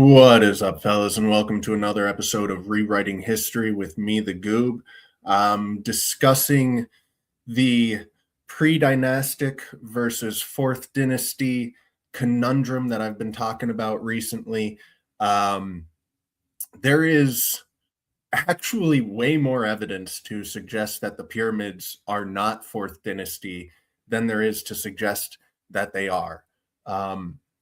What is up, fellas, and welcome to another episode of Rewriting History with me, the Goob, discussing the pre-dynastic versus fourth dynasty conundrum that I've been talking about recently. There is actually way more evidence to suggest that the pyramids are not fourth dynasty than there is to suggest that they are.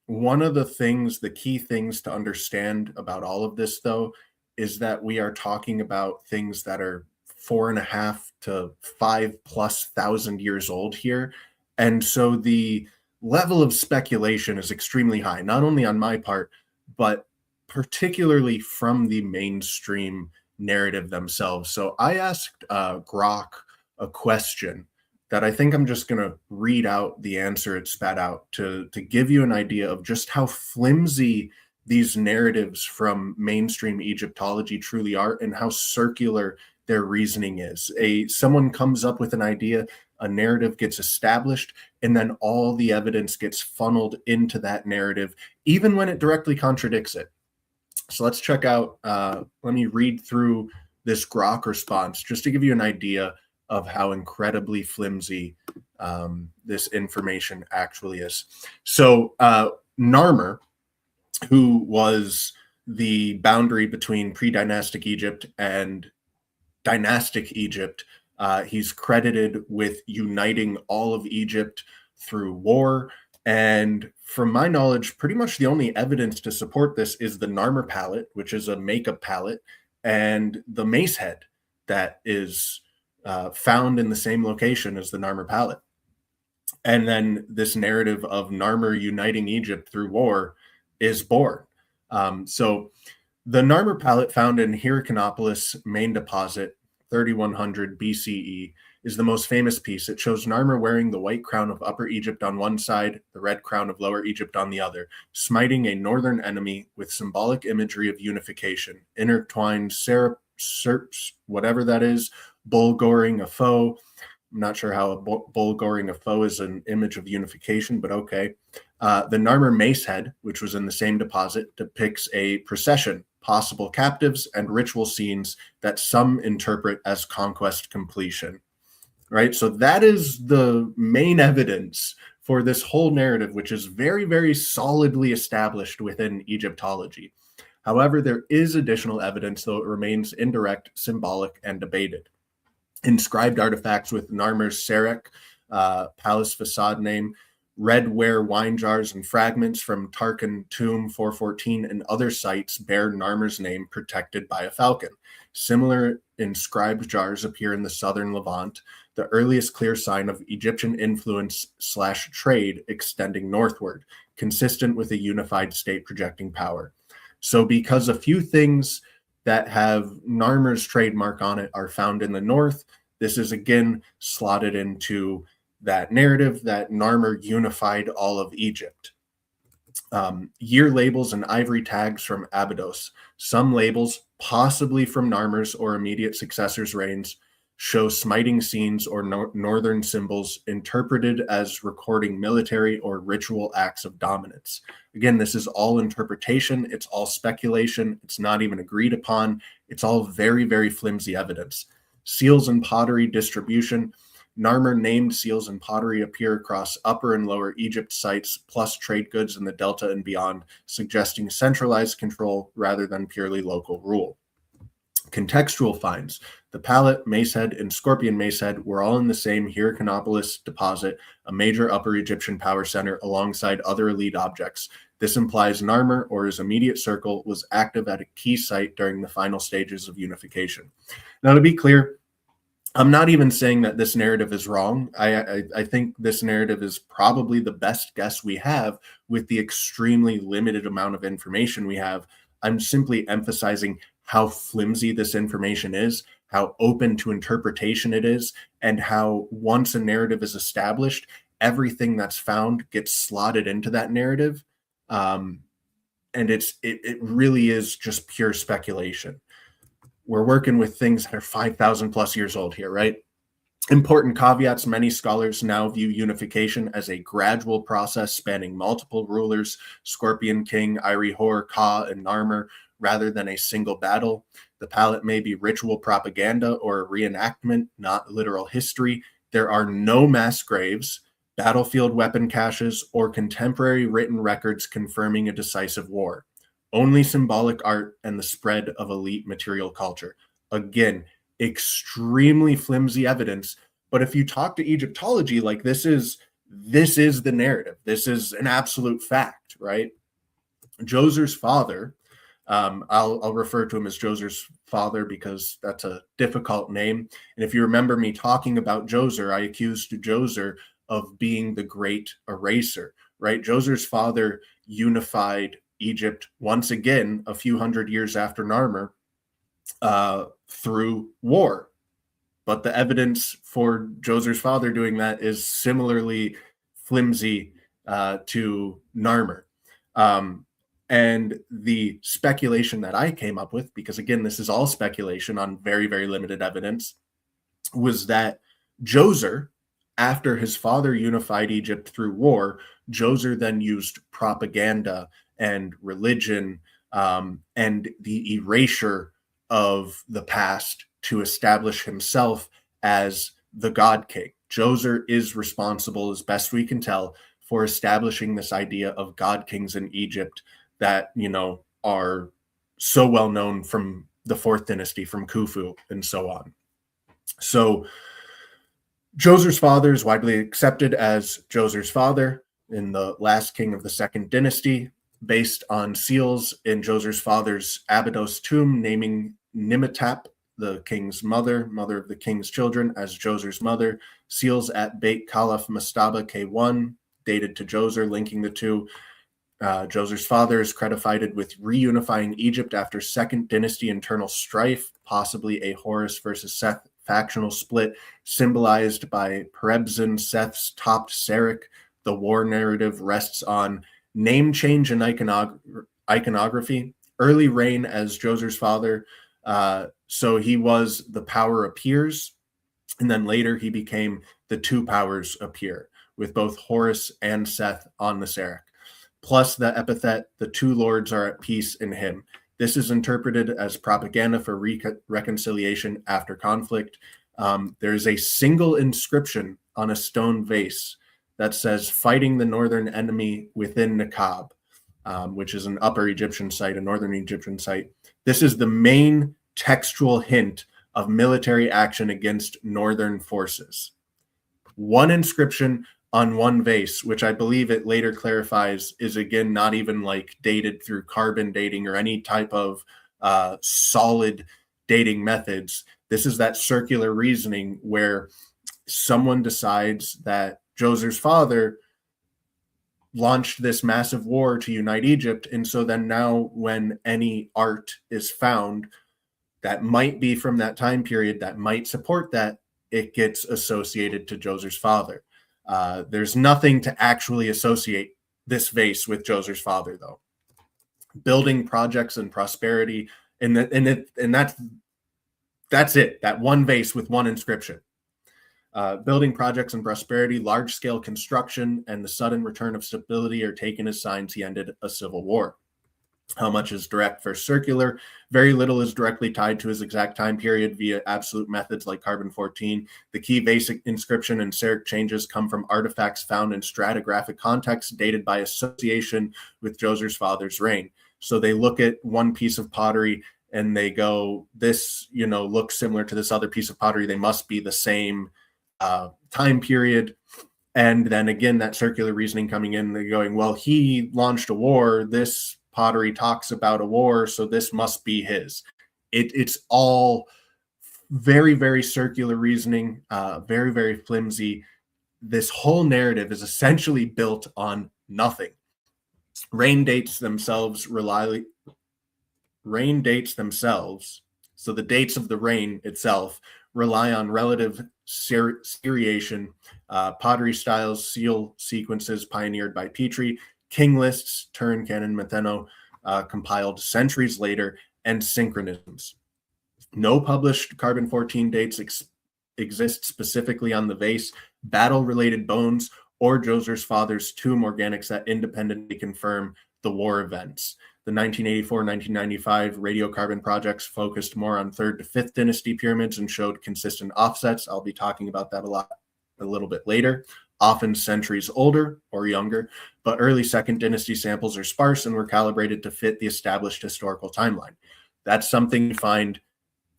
One of the key things to understand about all of this, though, is that we are talking about things that are 4.5 to 5+ thousand years old here. And so the level of speculation is extremely high, not only on my part, but particularly from the mainstream narrative themselves. So I asked Grok a question that I think I'm just going to read out the answer it spat out to give you an idea of just how flimsy these narratives from mainstream Egyptology truly are and how circular their reasoning is. Someone comes up with an idea, a narrative gets established, and then all the evidence gets funneled into that narrative, even when it directly contradicts it. So let's check out, let me read through this Grok response just to give you an idea of how incredibly flimsy this information actually is. So Narmer, who was the boundary between pre-dynastic Egypt and dynastic Egypt, he's credited with uniting all of Egypt through war. And from my knowledge, pretty much the only evidence to support this is the Narmer palette, which is a makeup palette, and the mace head that is found in the same location as the Narmer palette. And then this narrative of Narmer uniting Egypt through war is born. So the Narmer palette found in Hierakonpolis main deposit, 3100 BCE, is the most famous piece. It shows Narmer wearing the white crown of Upper Egypt on one side, the red crown of Lower Egypt on the other, smiting a northern enemy with symbolic imagery of unification, intertwined serps, whatever that is, bull goring a foe. I'm not sure how a bull goring a foe is an image of unification, but okay. The Narmer mace head, which was in the same deposit, depicts a procession, possible captives, and ritual scenes that some interpret as conquest completion. Right? So that is the main evidence for this whole narrative, which is very, very solidly established within Egyptology. However, there is additional evidence, though it remains indirect, symbolic, and debated. Inscribed artifacts with Narmer's Serek, palace facade name, red ware wine jars, and fragments from Tarkan Tomb 414 and other sites bear Narmer's name protected by a falcon. Similar inscribed jars appear in the southern Levant, the earliest clear sign of Egyptian influence/trade extending northward, consistent with a unified state projecting power. So because a few things that have Narmer's trademark on it are found in the north, this is again slotted into that narrative that Narmer unified all of Egypt. Year labels and ivory tags from Abydos. Some labels, possibly from Narmer's or immediate successors' reigns, show smiting scenes or northern symbols interpreted as recording military or ritual acts of dominance. Again, this is all interpretation. It's all speculation. It's not even agreed upon. It's all very, very flimsy evidence. Seals and pottery distribution. Narmer named seals and pottery appear across Upper and Lower Egypt sites, plus trade goods in the Delta and beyond, suggesting centralized control rather than purely local rule. Contextual finds. The palette, macehead, and scorpion macehead were all in the same Hierakonpolis deposit, a major Upper Egyptian power center alongside other elite objects. This implies Narmer or his immediate circle was active at a key site during the final stages of unification. Now, to be clear, I'm not even saying that this narrative is wrong. I think this narrative is probably the best guess we have with the extremely limited amount of information we have. I'm simply emphasizing how flimsy this information is, how open to interpretation it is, and how once a narrative is established, everything that's found gets slotted into that narrative. And it really is just pure speculation. We're working with things that are 5,000 plus years old here, right? Important caveats: many scholars now view unification as a gradual process spanning multiple rulers, Scorpion King, Irie Hor, Ka, and Narmer, rather than a single battle. The palette may be ritual propaganda or a reenactment, not literal history. There are no mass graves, battlefield weapon caches, or contemporary written records confirming a decisive war. Only symbolic art and the spread of elite material culture. Again, extremely flimsy evidence. But if you talk to Egyptology, like this is the narrative. This is an absolute fact, right? Djoser's father, I'll refer to him as Djoser's father because that's a difficult name. And if you remember me talking about Djoser, I accused Djoser of being the great eraser, right? Djoser's father unified Egypt once again a few hundred years after Narmer through war. But the evidence for Djoser's father doing that is similarly flimsy to Narmer. And the speculation that I came up with, because again, this is all speculation on very, very limited evidence, was that Djoser, after his father unified Egypt through war, Djoser then used propaganda and religion and the erasure of the past to establish himself as the God King. Djoser is responsible, as best we can tell, for establishing this idea of God Kings in Egypt that, are so well known from the fourth dynasty, from Khufu and so on. So Djoser's father is widely accepted as Djoser's father in the last king of the second dynasty, based on seals in Djoser's father's Abydos tomb, naming Nimetap, the king's mother of the king's children, as Djoser's mother. Seals at Beit Caliph Mastaba K1, dated to Djoser, linking the two. Djoser's father is credited with reunifying Egypt after Second Dynasty internal strife, possibly a Horus versus Seth factional split, symbolized by Perebzin Seth's topped Serach. The war narrative rests on name change and iconography, early reign as Djoser's father. So he was the power appears, and then later he became the two powers appear, with both Horus and Seth on the Serach. Plus the epithet, the two lords are at peace in him. This is interpreted as propaganda for reconciliation after conflict. There is a single inscription on a stone vase that says, fighting the northern enemy within Nakab, which is an upper Egyptian site, a northern Egyptian site. This is the main textual hint of military action against northern forces. One inscription on one vase, which I believe it later clarifies is again not even like dated through carbon dating or any type of solid dating methods. This is that circular reasoning where someone decides that Djoser's father launched this massive war to unite Egypt, and so then now when any art is found that might be from that time period that might support that, it gets associated to Djoser's father. There's nothing to actually associate this vase with Djoser's father, though. Building projects and prosperity, and that's it. That one vase with one inscription. Building projects and prosperity, large-scale construction, and the sudden return of stability are taken as signs he ended a civil war. How much is direct versus circular? Very little is directly tied to his exact time period via absolute methods like carbon-14. The key basic inscription and Serach changes come from artifacts found in stratigraphic contexts dated by association with Djoser's father's reign. So they look at one piece of pottery and they go, this, looks similar to this other piece of pottery. They must be the same time period. And then again, that circular reasoning coming in, they're going, well, he launched a war. This pottery talks about a war, so this must be his. It's all very, very circular reasoning, very, very flimsy. This whole narrative is essentially built on nothing. Rain dates themselves, so the dates of the rain itself rely on relative seriation, pottery styles, seal sequences pioneered by Petrie, king lists, Turin Canon Metheno, compiled centuries later, and synchronisms. No published carbon-14 dates exist specifically on the vase, battle-related bones, or Djoser's father's tomb organics that independently confirm the war events. The 1984-1995 radiocarbon projects focused more on 3rd to 5th dynasty pyramids and showed consistent offsets. I'll be talking about that a little bit later. Often centuries older or younger, but early 2nd dynasty samples are sparse and were calibrated to fit the established historical timeline. That's something you find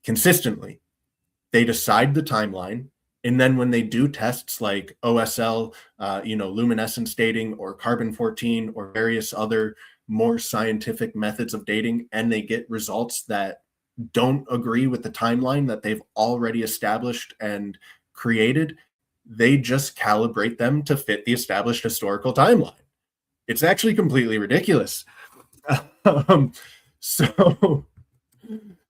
consistently. They decide the timeline, and then when they do tests like OSL, luminescence dating, or carbon-14, or various other more scientific methods of dating, and they get results that don't agree with the timeline that they've already established and created, they just calibrate them to fit the established historical timeline. It's actually completely ridiculous.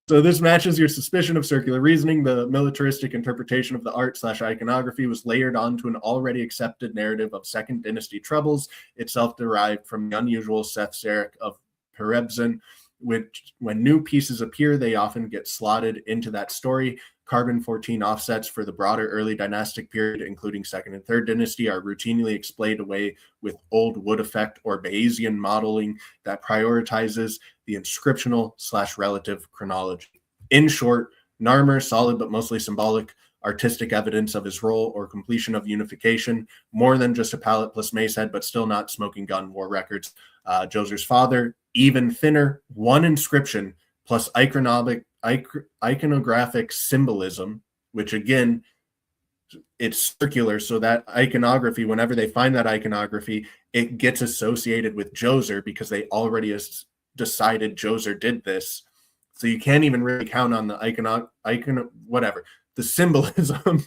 So this matches your suspicion of circular reasoning. The militaristic interpretation of the art/iconography was layered onto an already accepted narrative of 2nd dynasty troubles, itself derived from the unusual Seth-Zarek of Perebzin, which, when new pieces appear, they often get slotted into that story. Carbon-14 offsets for the broader early dynastic period, including 2nd and 3rd dynasty, are routinely explained away with old wood effect or Bayesian modeling that prioritizes the inscriptional/relative chronology. In short, Narmer, solid but mostly symbolic, artistic evidence of his role or completion of unification, more than just a palette plus mace head, but still not smoking gun war records. Djoser's father, even thinner, one inscription plus iconographic symbolism, which again, it's circular, so that iconography, whenever they find that iconography, it gets associated with Djoser because they already decided Djoser did this. So you can't even really count on the the symbolism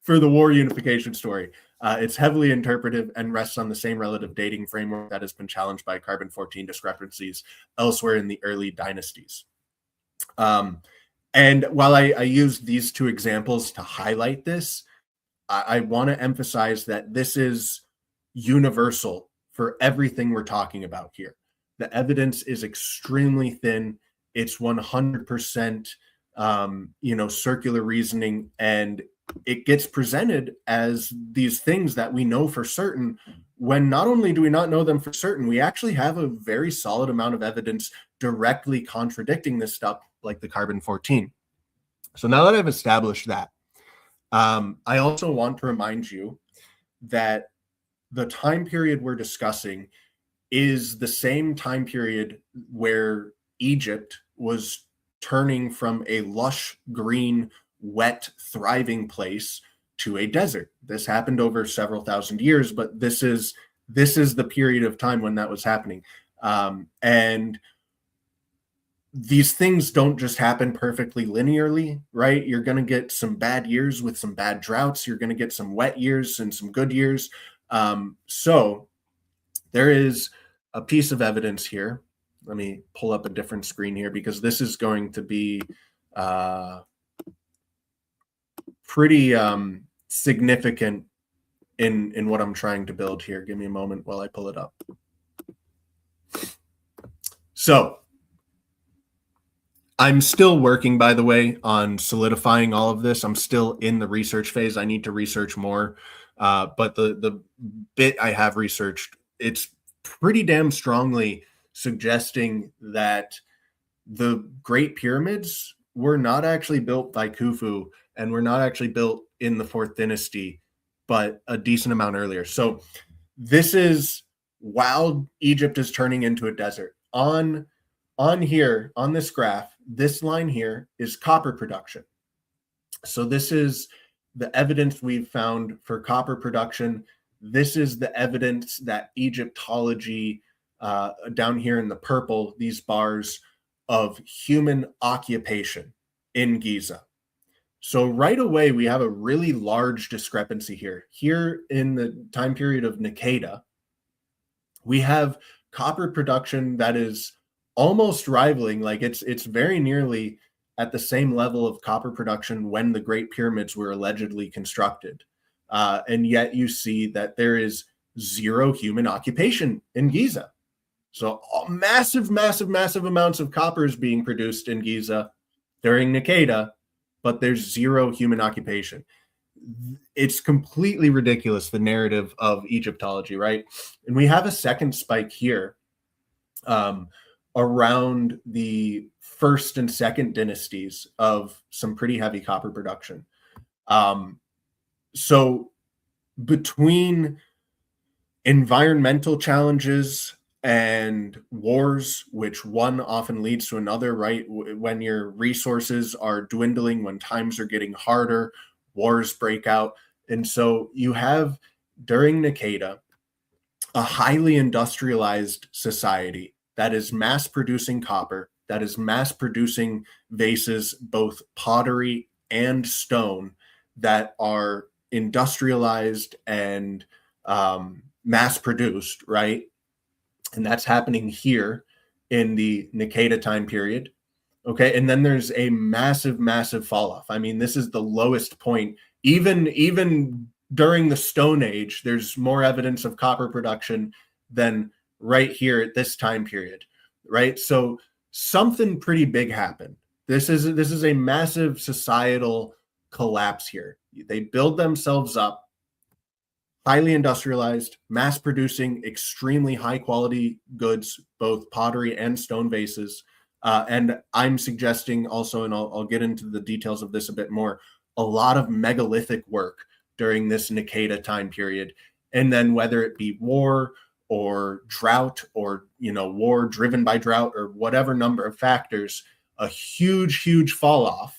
for the war unification story. It's heavily interpretive and rests on the same relative dating framework that has been challenged by carbon-14 discrepancies elsewhere in the early dynasties. And while I use these two examples to highlight this, I want to emphasize that this is universal for everything we're talking about here. The evidence is extremely thin. It's 100%, circular reasoning, and it gets presented as these things that we know for certain, when not only do we not know them for certain, we actually have a very solid amount of evidence directly contradicting this stuff, like the carbon-14. So now that I've established that, I also want to remind you that the time period we're discussing is the same time period where Egypt was turning from a lush, green, wet, thriving place to a desert. This happened over several thousand years, but this is the period of time when that was happening. And these things don't just happen perfectly linearly, right? You're going to get some bad years with some bad droughts. You're going to get some wet years and some good years. So there is a piece of evidence here. Let me pull up a different screen here because this is going to be pretty significant in what I'm trying to build here. Give me a moment while I pull it up. So I'm still working, by the way, on solidifying all of this. I'm still in the research phase. I need to research more. But the bit I have researched, it's pretty damn strongly suggesting that the Great Pyramids were not actually built by Khufu and were not actually built in the 4th dynasty, but a decent amount earlier. So this is while Egypt is turning into a desert. On here, on this graph, this line here is copper production. So this is the evidence we've found for copper production. This is the evidence that Egyptology, down here in the purple, these bars of human occupation in Giza. So right away, we have a really large discrepancy here. Here in the time period of Nikeda, we have copper production that is almost rivaling, like it's very nearly at the same level of copper production when the Great Pyramids were allegedly constructed. And yet you see that there is zero human occupation in Giza. So massive, massive, massive amounts of copper is being produced in Giza during Nikeda, but there's zero human occupation. It's completely ridiculous, the narrative of Egyptology, right? And we have a second spike here um, around the first and second dynasties of some pretty heavy copper production. Um, so between environmental challenges and wars, which one often leads to another, right? When your resources are dwindling, when times are getting harder, wars break out. And so you have during Nikeda a highly industrialized society that is mass producing copper, that is mass producing vases, both pottery and stone, that are industrialized and mass produced, right? And that's happening here in the Nikeda time period. Okay. And then there's a massive, massive fall off. I mean, this is the lowest point. Even during the Stone Age, there's more evidence of copper production than right here at this time period. Right. So something pretty big happened. This is a massive societal collapse here. They build themselves up highly industrialized, mass producing, extremely high quality goods, both pottery and stone vases. And I'm suggesting also, and I'll get into the details of this a bit more, a lot of megalithic work during this Nikeda time period. And then whether it be war or drought or, war driven by drought or whatever number of factors, a huge, huge fall off.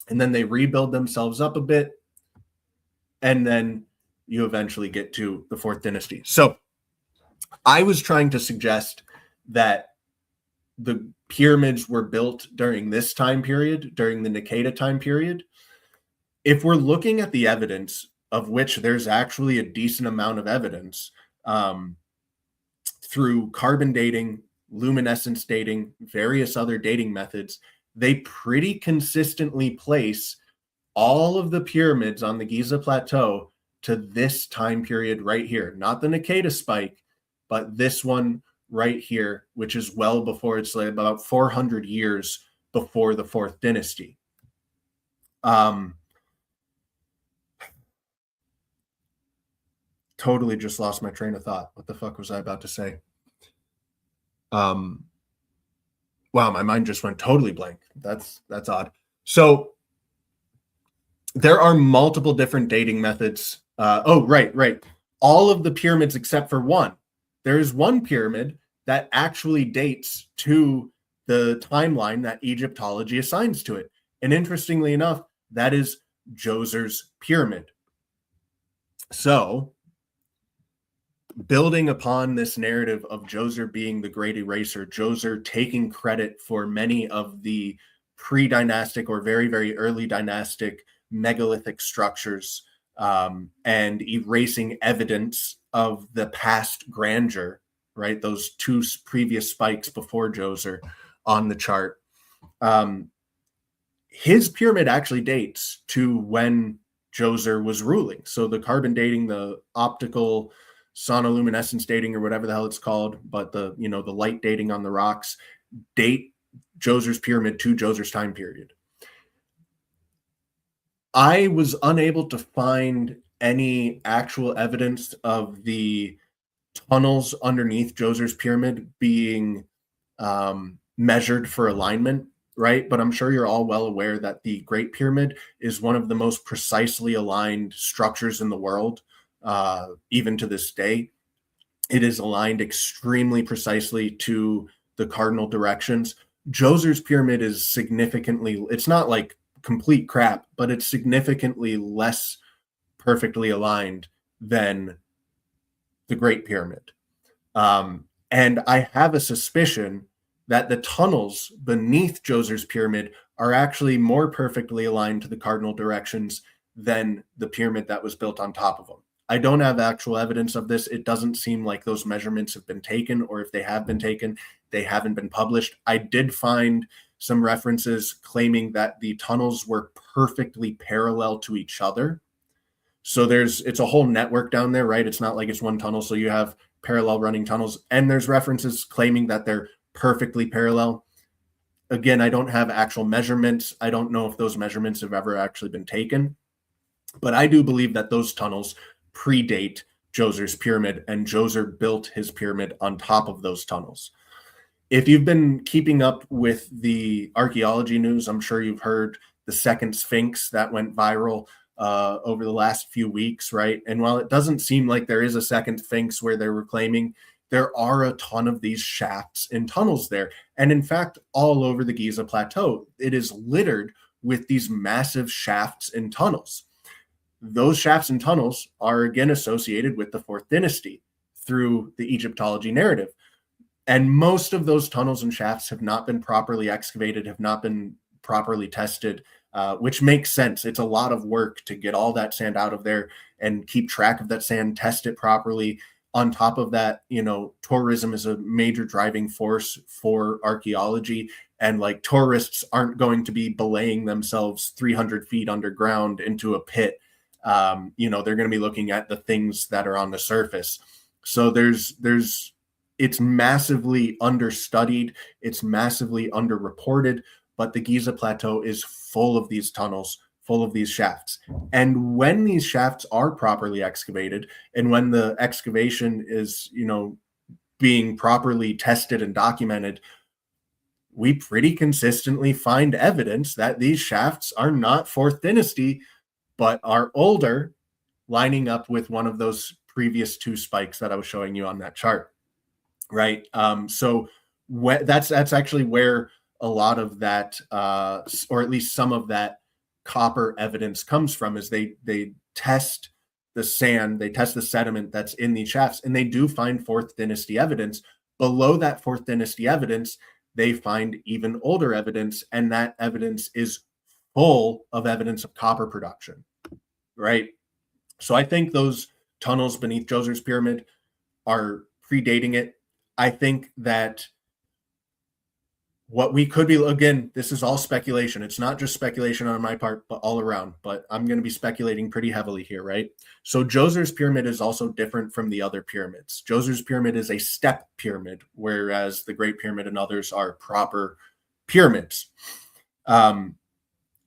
And then they rebuild themselves up a bit. And then you eventually get to the fourth dynasty. So I was trying to suggest that the pyramids were built during this time period, during the Nikeda time period. If we're looking at the evidence, of which there's actually a decent amount of evidence through carbon dating, luminescence dating, various other dating methods, they pretty consistently place all of the pyramids on the Giza Plateau to this time period right here. Not the Nikeda spike, but this one right here, which is well before, it's like about 400 years before the fourth dynasty. Totally just lost my train of thought. What the fuck was I about to say? Wow, my mind just went totally blank. That's odd. So there are multiple different dating methods. Right. All of the pyramids except for one. There is one pyramid that actually dates to the timeline that Egyptology assigns to it. And interestingly enough, that is Djoser's pyramid. So, building upon this narrative of Djoser being the great eraser, Djoser taking credit for many of the pre-dynastic or very, very early dynastic megalithic structures and erasing evidence of the past grandeur, right? Those two previous spikes before Djoser on the chart. His pyramid actually dates to when Djoser was ruling. So the carbon dating, the optical sonoluminescence dating, or whatever the hell it's called, but the light dating on the rocks date Djoser's pyramid to Djoser's time period. I was unable to find any actual evidence of the tunnels underneath Djoser's pyramid being measured for alignment, right? But I'm sure you're all well aware that the Great Pyramid is one of the most precisely aligned structures in the world, even to this day. It is aligned extremely precisely to the cardinal directions. Djoser's pyramid is significantly, it's not like complete crap, but it's significantly less perfectly aligned than the Great Pyramid. And I have a suspicion that the tunnels beneath Djoser's pyramid are actually more perfectly aligned to the cardinal directions than the pyramid that was built on top of them. I don't have actual evidence of this. It doesn't seem like those measurements have been taken, or if they have been taken, they haven't been published. I did find some references claiming that the tunnels were perfectly parallel to each other. So it's a whole network down there, right? It's not like it's one tunnel. So you have parallel running tunnels, and there's references claiming that they're perfectly parallel. Again, I don't have actual measurements. I don't know if those measurements have ever actually been taken, but I do believe that those tunnels predate Djoser's pyramid, and Djoser built his pyramid on top of those tunnels. If you've been keeping up with the archaeology news, I'm sure you've heard the second Sphinx that went viral over the last few weeks, right? And while it doesn't seem like there is a second Sphinx where they were claiming, there are a ton of these shafts and tunnels there. And in fact, all over the Giza Plateau, it is littered with these massive shafts and tunnels. Those shafts and tunnels are again associated with the Fourth Dynasty through the Egyptology narrative. And most of those tunnels and shafts have not been properly excavated, have not been properly tested, which makes sense. It's a lot of work to get all that sand out of there and keep track of that sand, test it properly. On top of that, tourism is a major driving force for archaeology. And like tourists aren't going to be belaying themselves 300 feet underground into a pit. They're going to be looking at the things that are on the surface. So it's massively understudied. It's massively underreported, but the Giza Plateau is full of these tunnels, full of these shafts. And when these shafts are properly excavated, and when the excavation is, being properly tested and documented, we pretty consistently find evidence that these shafts are not Fourth Dynasty, but are older, lining up with one of those previous two spikes that I was showing you on that chart. Right. So that's actually where a lot of that, or at least some of that copper evidence comes from, is they test the sand, they test the sediment that's in these shafts, and they do find Fourth Dynasty evidence. Below that Fourth Dynasty evidence, they find even older evidence, and that evidence is full of evidence of copper production. Right. So I think those tunnels beneath Djoser's pyramid are predating it. I think that what we could be, again, this is all speculation. It's not just speculation on my part, but all around. But I'm going to be speculating pretty heavily here, right? So Djoser's pyramid is also different from the other pyramids. Djoser's pyramid is a step pyramid, whereas the Great Pyramid and others are proper pyramids.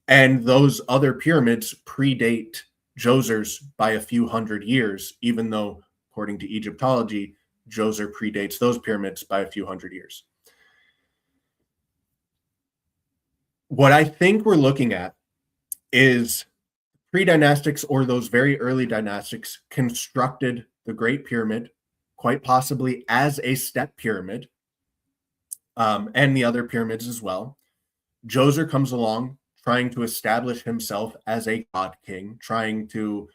And those other pyramids predate Djoser's by a few hundred years, even though, according to Egyptology, Djoser predates those pyramids by a few hundred years. What I think we're looking at is pre-dynastics, or those very early dynastics, constructed the Great Pyramid, quite possibly as a step pyramid, and the other pyramids as well. Djoser comes along trying to establish himself as a god king, trying to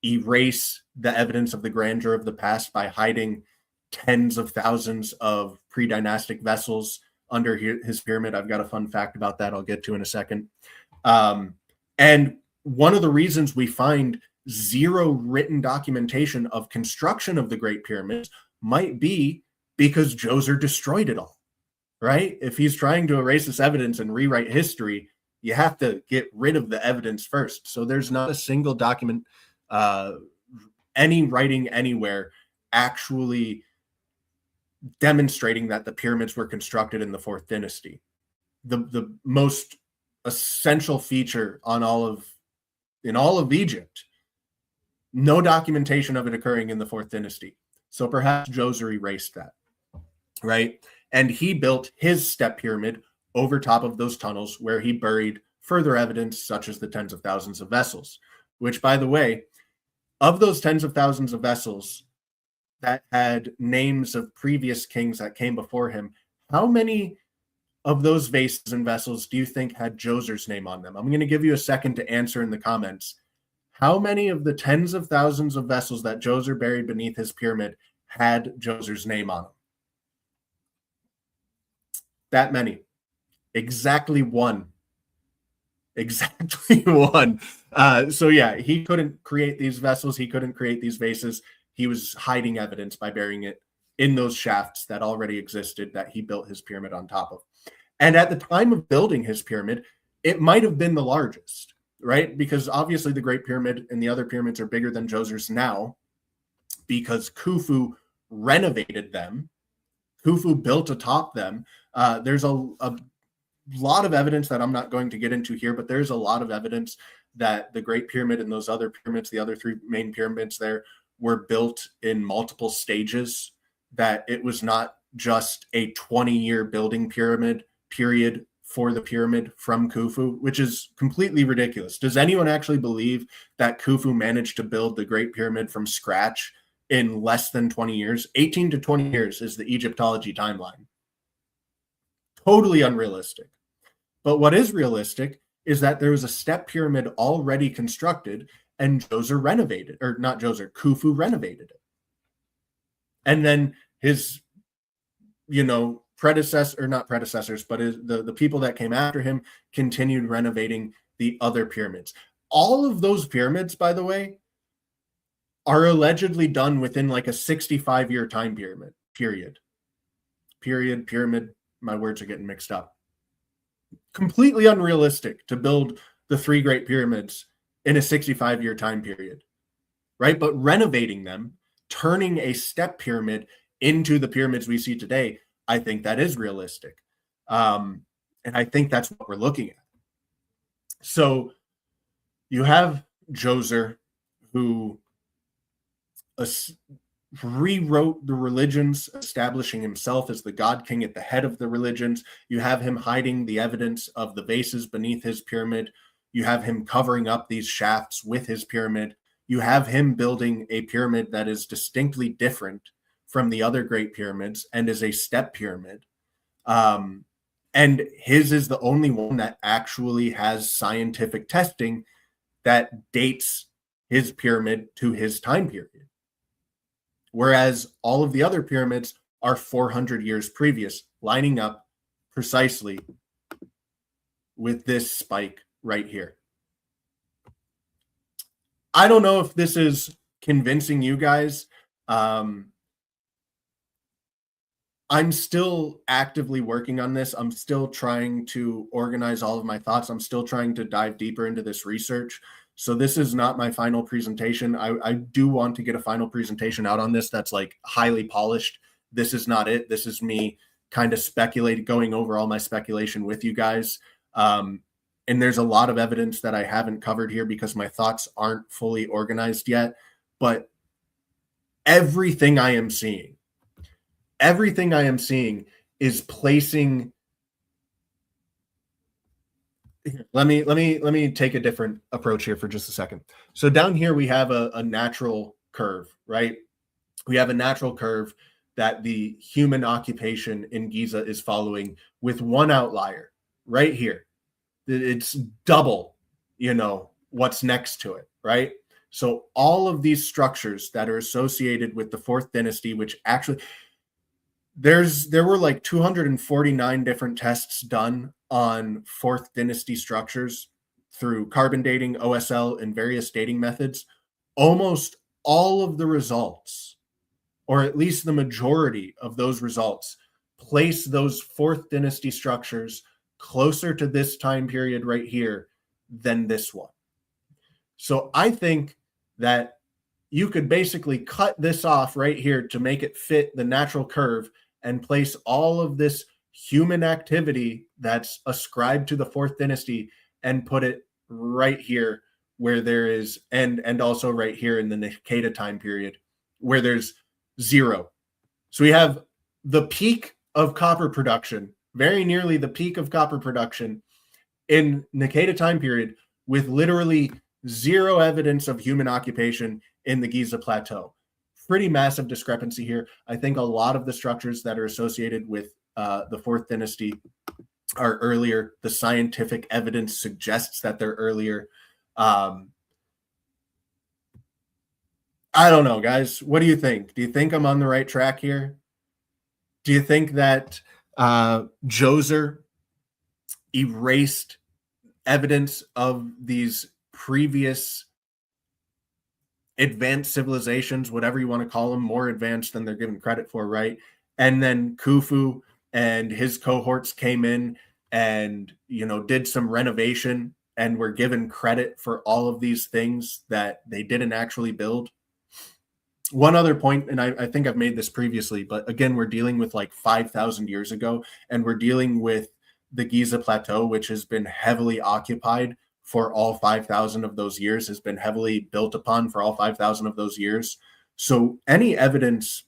erase the evidence of the grandeur of the past by hiding tens of thousands of pre-dynastic vessels under his pyramid. I've got a fun fact about that I'll get to in a second. And one of the reasons we find zero written documentation of construction of the Great Pyramids might be because Djoser destroyed it all, right? If he's trying to erase this evidence and rewrite history, you have to get rid of the evidence first. So there's not a single document, any writing anywhere actually demonstrating that the pyramids were constructed in the Fourth Dynasty. The most essential feature in all of Egypt, no documentation of it occurring in the Fourth Dynasty. So perhaps Djoser erased that, right? And he built his step pyramid over top of those tunnels, where he buried further evidence, such as the tens of thousands of vessels, which, by the way, of those tens of thousands of vessels that had names of previous kings that came before him, how many of those vases and vessels do you think had Djoser's name on them? I'm going to give you a second to answer in the comments. How many of the tens of thousands of vessels that Djoser buried beneath his pyramid had Djoser's name on them? That many. Exactly one. Exactly one. So yeah, he couldn't create these vessels. He couldn't create these vases. He was hiding evidence by burying it in those shafts that already existed, that he built his pyramid on top of. And at the time of building his pyramid, it might have been the largest, right? Because obviously the Great Pyramid and the other pyramids are bigger than Djoser's now, because Khufu renovated them. Khufu built atop them. There's lot of evidence that I'm not going to get into here, but there's a lot of evidence that the Great Pyramid and those other pyramids, the other three main pyramids there, were built in multiple stages, that it was not just a 20-year building pyramid period for the pyramid from Khufu, which is completely ridiculous. Does anyone actually believe that Khufu managed to build the Great Pyramid from scratch in less than 20 years? 18 to 20 years is the Egyptology timeline. Totally unrealistic. But what is realistic is that there was a step pyramid already constructed, and Khufu renovated it. And then his, not predecessors, but the people that came after him continued renovating the other pyramids. All of those pyramids, by the way, are allegedly done within like a 65-year time period. Pyramid. My words are getting mixed up. Completely unrealistic to build the three Great Pyramids in a 65-year time period, right? But renovating them, turning a step pyramid into the pyramids we see today, I think that is realistic. And I think that's what we're looking at. So you have Djoser, who rewrote the religions, establishing himself as the god king at the head of the religions. You have him hiding the evidence of the vases beneath his pyramid. You have him covering up these shafts with his pyramid. You have him building a pyramid that is distinctly different from the other great pyramids and is a step pyramid. And his is the only one that actually has scientific testing that dates his pyramid to his time period. Whereas all of the other pyramids are 400 years previous, lining up precisely with this spike right here. I don't know if this is convincing you guys. I'm still actively working on this. I'm still trying to organize all of my thoughts. I'm still trying to dive deeper into this research. So this is not my final presentation. I do want to get a final presentation out on this that's like highly polished. This is not it. This is me kind of speculating, going over all my speculation with you guys. And there's a lot of evidence that I haven't covered here because my thoughts aren't fully organized yet. But everything I am seeing is placing. Let me take a different approach here for just a second. So down here we have a natural curve, right? We have a natural curve that the human occupation in Giza is following, with one outlier right here. It's double, what's next to it, right? So all of these structures that are associated with the Fourth Dynasty, which actually there were like 249 different tests done on Fourth Dynasty structures through carbon dating, OSL, and various dating methods. Almost all of the results, or at least the majority of those results, place those Fourth Dynasty structures closer to this time period right here than this one. So I think that you could basically cut this off right here to make it fit the natural curve and place all of this human activity that's ascribed to the Fourth Dynasty and put it right here where there is, and also right here in the Naqada time period where there's zero. So we have the peak of copper production, very nearly the peak of copper production in Naqada time period, with literally zero evidence of human occupation in the Giza Plateau. Pretty massive discrepancy here. I think a lot of the structures that are associated with the Fourth Dynasty are earlier. The scientific evidence suggests that they're earlier. I don't know, guys. What do you think? Do you think I'm on the right track here? Do you think that Djoser erased evidence of these previous advanced civilizations, whatever you want to call them, more advanced than they're given credit for, right? And then Khufu and his cohorts came in and, did some renovation and were given credit for all of these things that they didn't actually build. One other point, and I think I've made this previously, but again, we're dealing with like 5,000 years ago, and we're dealing with the Giza Plateau, which has been heavily occupied for all 5,000 of those years, has been heavily built upon for all 5,000 of those years. So any evidence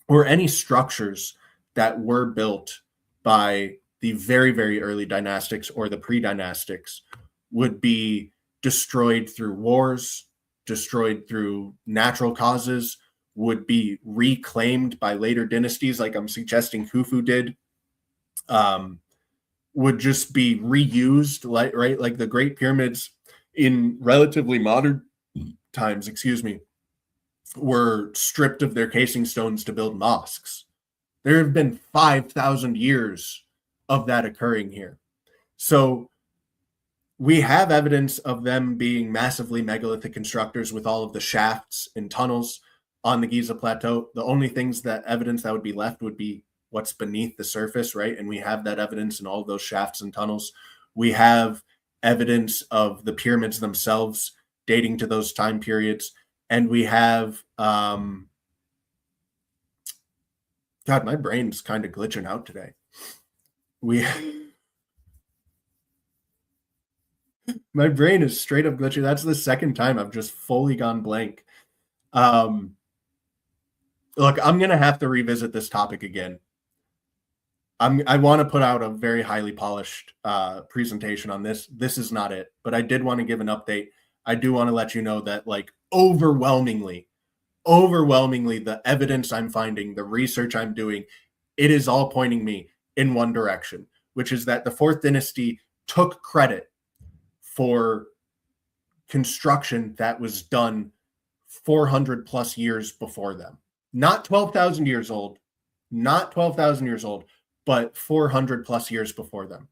or any structures that were built by the very, very early dynastics or the pre-dynastics would be destroyed through wars, destroyed through natural causes, would be reclaimed by later dynasties, like I'm suggesting Khufu did, would just be reused, like right, like the Great Pyramids in relatively modern times, were stripped of their casing stones to build mosques. There have been 5,000 years of that occurring here. So we have evidence of them being massively megalithic constructors with all of the shafts and tunnels on the Giza Plateau. The only things that evidence that would be left would be what's beneath the surface, right? And we have that evidence in all of those shafts and tunnels. We have evidence of the pyramids themselves dating to those time periods. And we have, God, my brain's kind of glitching out today. My brain is straight up glitching. That's the second time I've just fully gone blank. Look, I'm going to have to revisit this topic again. I want to put out a very highly polished presentation on this. This is not it, but I did want to give an update. I do want to let you know that, like, overwhelmingly, the evidence I'm finding, the research I'm doing, it is all pointing me in one direction, which is that the Fourth Dynasty took credit for construction that was done 400 plus years before them. Not 12,000 years old, but 400 plus years before them.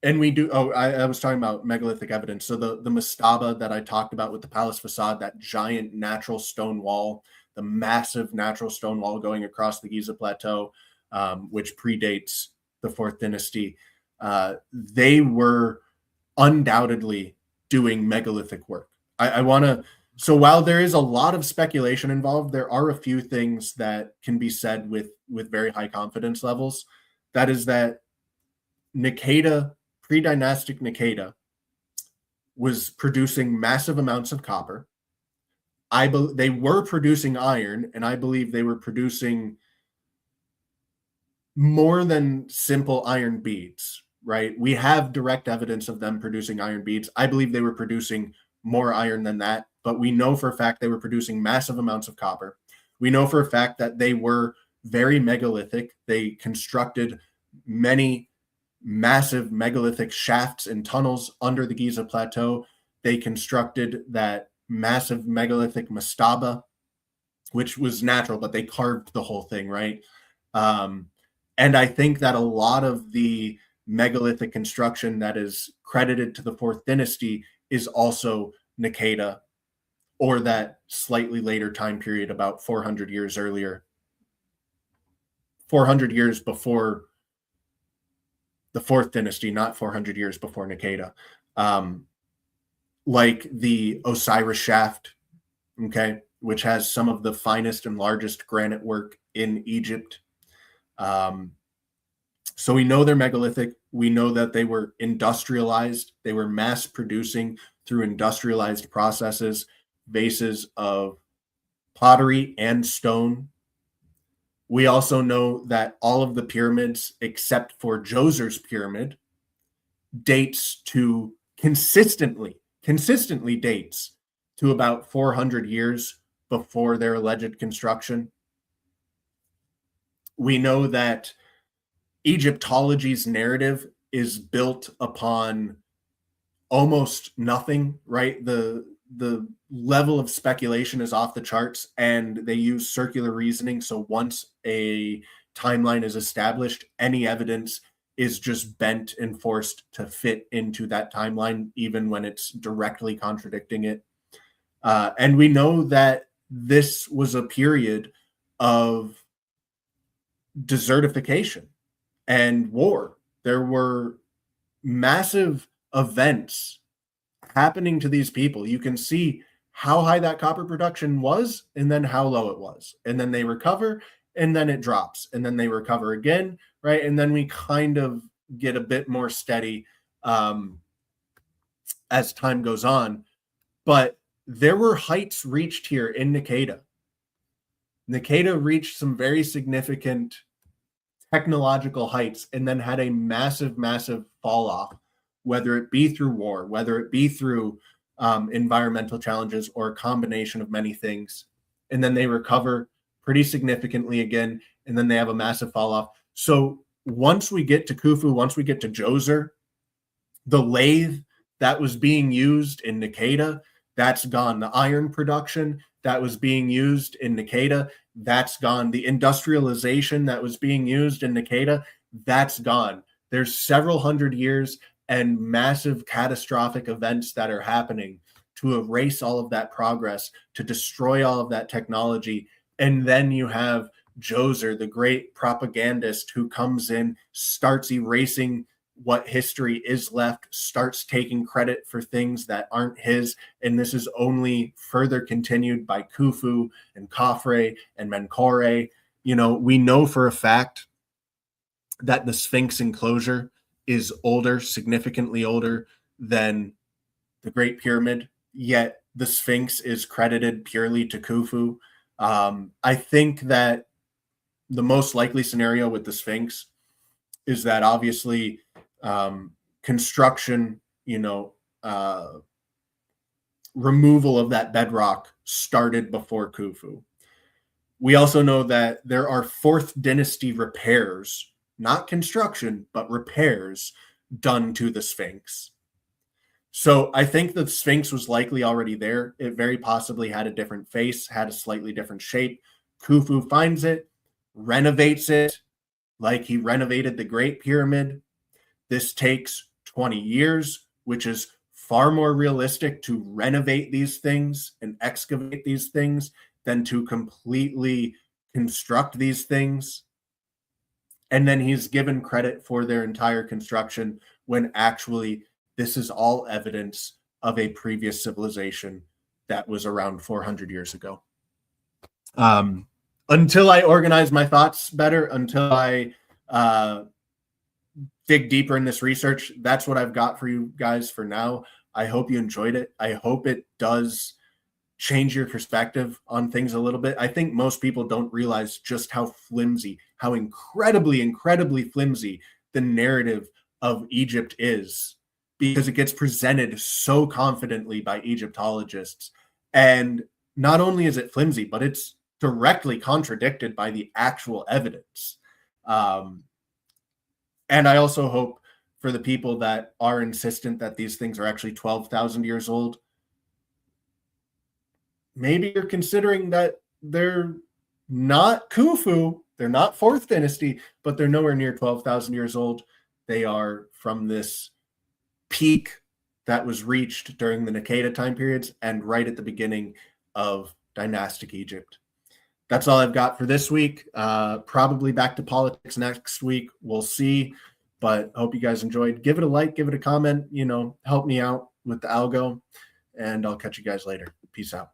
And we do, I was talking about megalithic evidence. So the mastaba that I talked about with the palace facade, that giant natural stone wall, the massive natural stone wall going across the Giza Plateau, which predates the Fourth Dynasty, they were undoubtedly doing megalithic work. I want to, so while there is a lot of speculation involved, there are a few things that can be said with very high confidence levels. That is that Naqada, pre-dynastic Naqada, was producing massive amounts of copper. They were producing iron, and I believe they were producing more than simple iron beads, right? We have direct evidence of them producing iron beads. I believe they were producing more iron than that, but we know for a fact they were producing massive amounts of copper. We know for a fact that they were very megalithic. They constructed many massive megalithic shafts and tunnels under the Giza Plateau. They constructed that massive megalithic mastaba, which was natural, but they carved the whole thing, right? And I think that a lot of the megalithic construction that is credited to the Fourth Dynasty is also Naqada, or that slightly later time period, about 400 years earlier, 400 years before the Fourth Dynasty, not 400 years before Naqada. Like the Osiris shaft, okay, which has some of the finest and largest granite work in Egypt. So we know they're megalithic. We know that they were industrialized. They were mass producing through industrialized processes, bases of pottery and stone. We also know that all of the pyramids, except for Djoser's pyramid, dates to consistently dates to about 400 years before their alleged construction. We know that Egyptology's narrative is built upon almost nothing, right? The level of speculation is off the charts, and they use circular reasoning. So once a timeline is established, any evidence is just bent and forced to fit into that timeline, even when it's directly contradicting it. And we know that this was a period of desertification and war. There were massive events happening to these people. You can see how high that copper production was, and then how low it was. And then they recover, and then it drops. And then they recover again, right? And then we kind of get a bit more steady as time goes on. But there were heights reached here in Nikeda. Nikeda reached some very significant technological heights and then had a massive, massive fall off, whether it be through war, whether it be through environmental challenges, or a combination of many things. And then they recover pretty significantly again, and then they have a massive fall off. So once we get to Khufu, once we get to Djoser, the lathe that was being used in Nikeda, that's gone. The iron production that was being used in Nikeda, that's gone. The industrialization that was being used in Nikeda, that's gone. There's several hundred years and massive catastrophic events that are happening to erase all of that progress, to destroy all of that technology. And then you have Djoser, the great propagandist, who comes in, starts erasing what history is left, starts taking credit for things that aren't his. And this is only further continued by Khufu and Khafre and Menkaure. You know, we know for a fact that the Sphinx enclosure is older, significantly older than the Great Pyramid, yet the Sphinx is credited purely to Khufu. I think that the most likely scenario with the Sphinx is that obviously construction, removal of that bedrock started before Khufu. We also know that there are fourth dynasty repairs, not construction, but repairs done to the Sphinx. So I think the Sphinx was likely already there. It very possibly had a different face, had a slightly different shape. Khufu finds it, renovates it like he renovated the Great Pyramid. This takes 20 years, which is far more realistic to renovate these things and excavate these things than to completely construct these things. And then he's given credit for their entire construction when actually this is all evidence of a previous civilization that was around 400 years ago. Until I organize my thoughts better, until I dig deeper in this research, that's what I've got for you guys for now. I hope you enjoyed it. I hope it does change your perspective on things a little bit. I think most people don't realize just how flimsy, how incredibly, incredibly flimsy the narrative of Egypt is, because it gets presented so confidently by Egyptologists. And not only is it flimsy, but it's directly contradicted by the actual evidence. And I also hope for the people that are insistent that these things are actually 12,000 years old, maybe you're considering that they're not Khufu, they're not fourth dynasty, but they're nowhere near 12,000 years old. They are from this peak that was reached during the Nikeda time periods and right at the beginning of dynastic Egypt. That's all I've got for this week. Probably back to politics next week. We'll see, but hope you guys enjoyed. Give it a like, give it a comment, help me out with the algo, and I'll catch you guys later. Peace out.